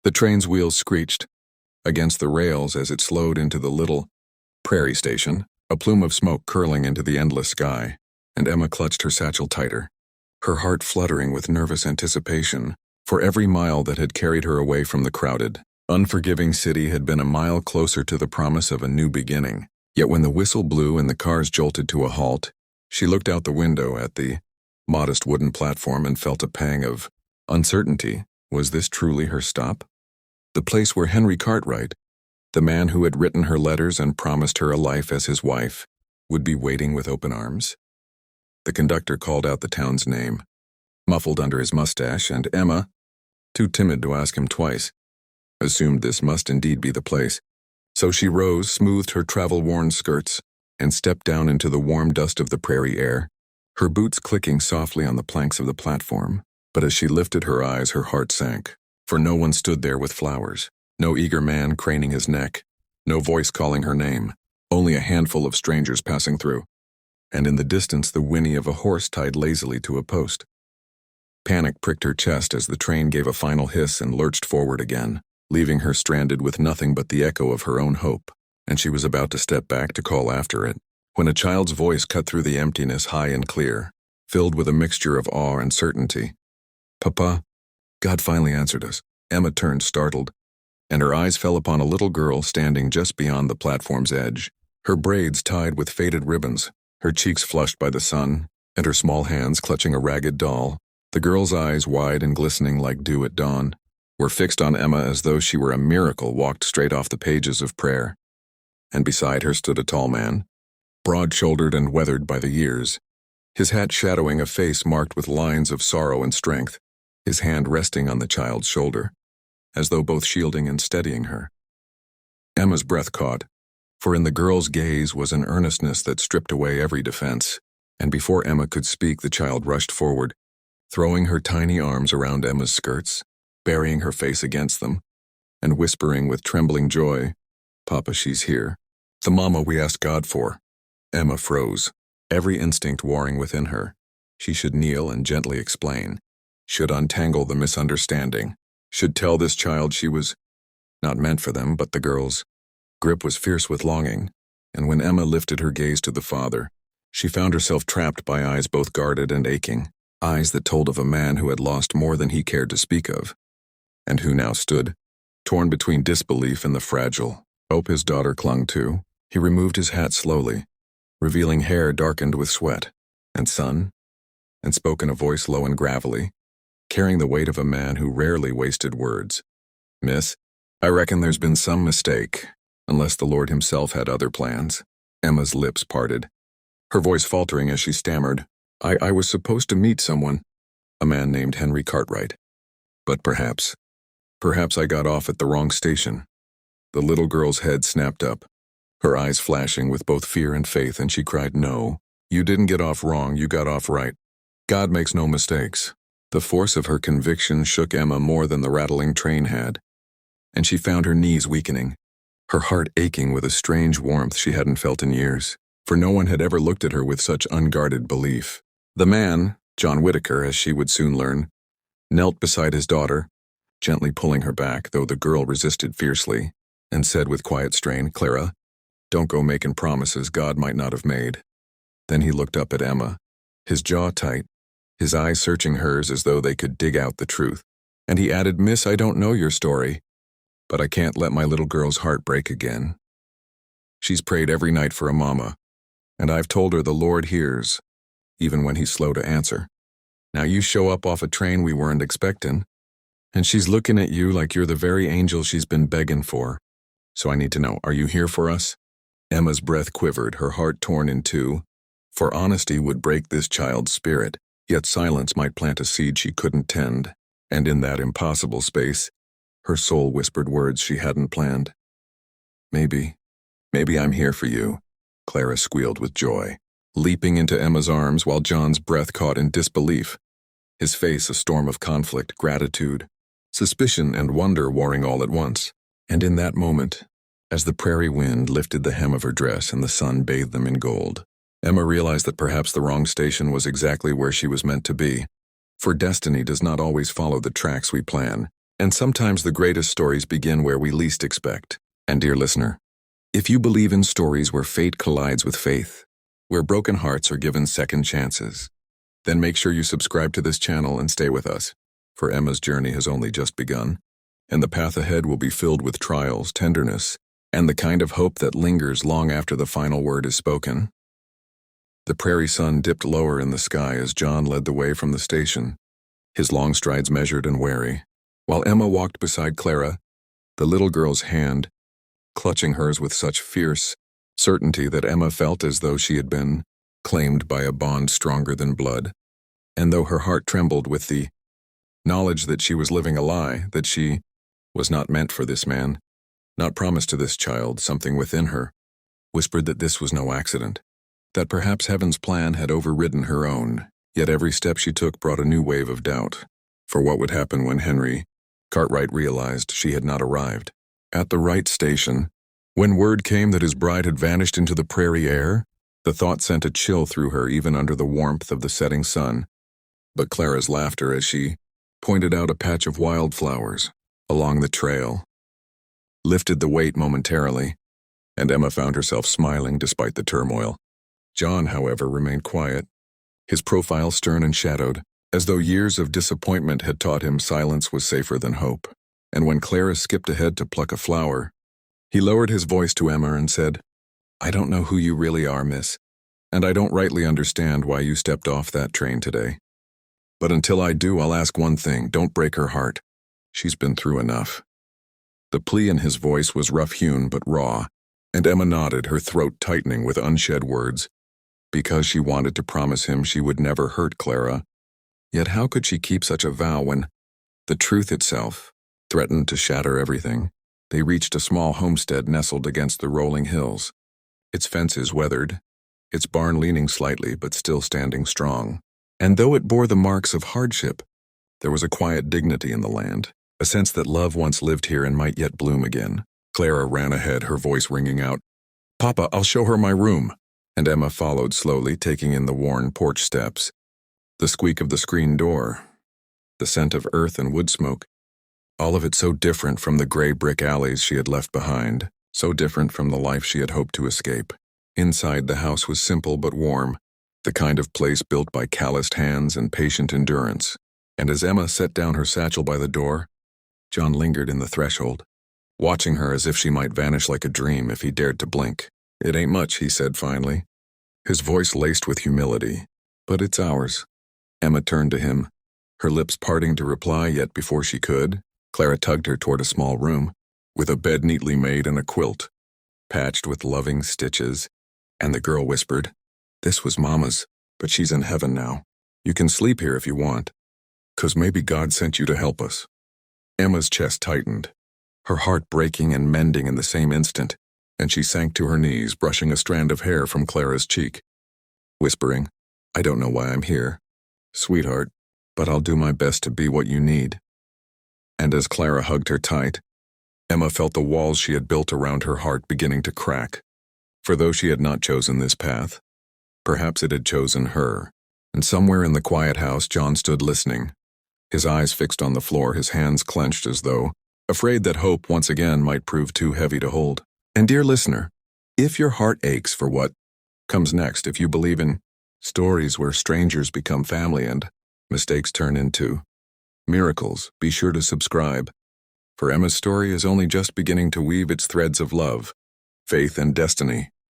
The train's wheels screeched against the rails as it slowed into the little prairie station, a plume of smoke curling into the endless sky, and Emma clutched her satchel tighter, her heart fluttering with nervous anticipation, for every mile that had carried her away from the crowded, unforgiving city had been a mile closer to the promise of a new beginning. Yet when the whistle blew and the cars jolted to a halt, she looked out the window at the modest wooden platform and felt a pang of uncertainty. Was this truly her stop? The place where Henry Cartwright, the man who had written her letters and promised her a life as his wife, would be waiting with open arms? The conductor called out the town's name, muffled under his mustache, and Emma, too timid to ask him twice, assumed this must indeed be the place. So she rose, smoothed her travel-worn skirts, and stepped down into the warm dust of the prairie air, her boots clicking softly on the planks of the platform. But as she lifted her eyes, her heart sank, for no one stood there with flowers, no eager man craning his neck, no voice calling her name, only a handful of strangers passing through, and in the distance the whinny of a horse tied lazily to a post. Panic pricked her chest as the train gave a final hiss and lurched forward again, leaving her stranded with nothing but the echo of her own hope, and she was about to step back to call after it, when a child's voice cut through the emptiness high and clear, filled with a mixture of awe and certainty. "Papa." God finally answered us. Emma turned startled, and her eyes fell upon a little girl standing just beyond the platform's edge, her braids tied with faded ribbons, her cheeks flushed by the sun, and her small hands clutching a ragged doll. The girl's eyes, wide and glistening like dew at dawn, were fixed on Emma as though she were a miracle walked straight off the pages of prayer. And beside her stood a tall man, broad-shouldered and weathered by the years, his hat shadowing a face marked with lines of sorrow and strength, his hand resting on the child's shoulder, as though both shielding and steadying her. Emma's breath caught, for in the girl's gaze was an earnestness that stripped away every defense, and before Emma could speak, the child rushed forward, throwing her tiny arms around Emma's skirts, burying her face against them, and whispering with trembling joy, "Papa, she's here. The mama we asked God for." Emma froze, every instinct warring within her. She should kneel and gently explain, should untangle the misunderstanding, should tell this child she was not meant for them. But the girl's grip was fierce with longing, and when Emma lifted her gaze to the father, she found herself trapped by eyes both guarded and aching, eyes that told of a man who had lost more than he cared to speak of, and who now stood, torn between disbelief and the fragile hope his daughter clung to. He removed his hat slowly, revealing hair darkened with sweat and sun, and spoke in a voice low and gravelly, carrying the weight of a man who rarely wasted words. "Miss, I reckon there's been some mistake, unless the Lord himself had other plans." Emma's lips parted, her voice faltering as she stammered, I was supposed to meet someone, a man named Henry Cartwright. But perhaps I got off at the wrong station." The little girl's head snapped up, her eyes flashing with both fear and faith, and she cried, "No, you didn't get off wrong, you got off right. God makes no mistakes." The force of her conviction shook Emma more than the rattling train had, and she found her knees weakening, her heart aching with a strange warmth she hadn't felt in years, for no one had ever looked at her with such unguarded belief. The man, John Whitaker, as she would soon learn, knelt beside his daughter, gently pulling her back, though the girl resisted fiercely, and said with quiet strain, "Clara, don't go making promises God might not have made." Then he looked up at Emma, his jaw tight, his eyes searching hers as though they could dig out the truth. And he added, "Miss, I don't know your story, but I can't let my little girl's heart break again. She's prayed every night for a mama, and I've told her the Lord hears, even when he's slow to answer. Now you show up off a train we weren't expecting, and she's looking at you like you're the very angel she's been begging for. So I need to know, are you here for us?" Emma's breath quivered, her heart torn in two, for honesty would break this child's spirit, yet silence might plant a seed she couldn't tend, and in that impossible space, her soul whispered words she hadn't planned. Maybe I'm here for you," Clara squealed with joy, leaping into Emma's arms while John's breath caught in disbelief, his face a storm of conflict, gratitude, suspicion, and wonder warring all at once. And in that moment, as the prairie wind lifted the hem of her dress and the sun bathed them in gold, Emma realized that perhaps the wrong station was exactly where she was meant to be. For destiny does not always follow the tracks we plan, And sometimes the greatest stories begin where we least expect. And dear listener, if you believe in stories where fate collides with faith, where broken hearts are given second chances, then make sure you subscribe to this channel and stay with us, for Emma's journey has only just begun, and the path ahead will be filled with trials, tenderness, and the kind of hope that lingers long after the final word is spoken. The prairie sun dipped lower in the sky as John led the way from the station, his long strides measured and wary, while Emma walked beside Clara, the little girl's hand clutching hers with such fierce certainty that Emma felt as though she had been claimed by a bond stronger than blood. And though her heart trembled with the knowledge that she was living a lie, that she was not meant for this man, not promised to this child, something within her whispered that this was no accident, that perhaps heaven's plan had overridden her own. Yet every step she took brought a new wave of doubt, for what would happen when Henry Cartwright realized she had not arrived at the right station? When word came that his bride had vanished into the prairie air, the thought sent a chill through her even under the warmth of the setting sun. But Clara's laughter as she pointed out a patch of wildflowers along the trail lifted the weight momentarily, and Emma found herself smiling despite the turmoil. John, however, remained quiet, his profile stern and shadowed, as though years of disappointment had taught him silence was safer than hope. And when Clara skipped ahead to pluck a flower, he lowered his voice to Emma and said, "I don't know who you really are, miss, and I don't rightly understand why you stepped off that train today. But until I do, I'll ask one thing, don't break her heart. She's been through enough." The plea in his voice was rough-hewn but raw, and Emma nodded, her throat tightening with unshed words, because she wanted to promise him she would never hurt Clara. Yet how could she keep such a vow when the truth itself threatened to shatter everything? They reached a small homestead nestled against the rolling hills, its fences weathered, its barn leaning slightly but still standing strong. And though it bore the marks of hardship, there was a quiet dignity in the land, a sense that love once lived here and might yet bloom again. Clara ran ahead, her voice ringing out, "Papa, I'll show her my room." And Emma followed slowly, taking in the worn porch steps, the squeak of the screen door, the scent of earth and wood smoke, all of it so different from the gray brick alleys she had left behind, so different from the life she had hoped to escape. Inside, the house was simple but warm, the kind of place built by calloused hands and patient endurance. And as Emma set down her satchel by the door, John lingered in the threshold, watching her as if she might vanish like a dream if he dared to blink. "It ain't much," he said finally, his voice laced with humility, "but it's ours." Emma turned to him, her lips parting to reply, yet before she could, Clara tugged her toward a small room, with a bed neatly made and a quilt, patched with loving stitches, and the girl whispered, "This was Mama's, but she's in heaven now. You can sleep here if you want, 'cause maybe God sent you to help us." Emma's chest tightened, her heart breaking and mending in the same instant, and she sank to her knees, brushing a strand of hair from Clara's cheek, whispering, "I don't know why I'm here, sweetheart, but I'll do my best to be what you need." And as Clara hugged her tight, Emma felt the walls she had built around her heart beginning to crack. For though she had not chosen this path, perhaps it had chosen her. And somewhere in the quiet house, John stood listening, his eyes fixed on the floor, his hands clenched as though afraid that hope once again might prove too heavy to hold. And dear listener, if your heart aches for what comes next, if you believe in stories where strangers become family and mistakes turn into miracles, be sure to subscribe, for Emma's story is only just beginning to weave its threads of love, faith, and destiny.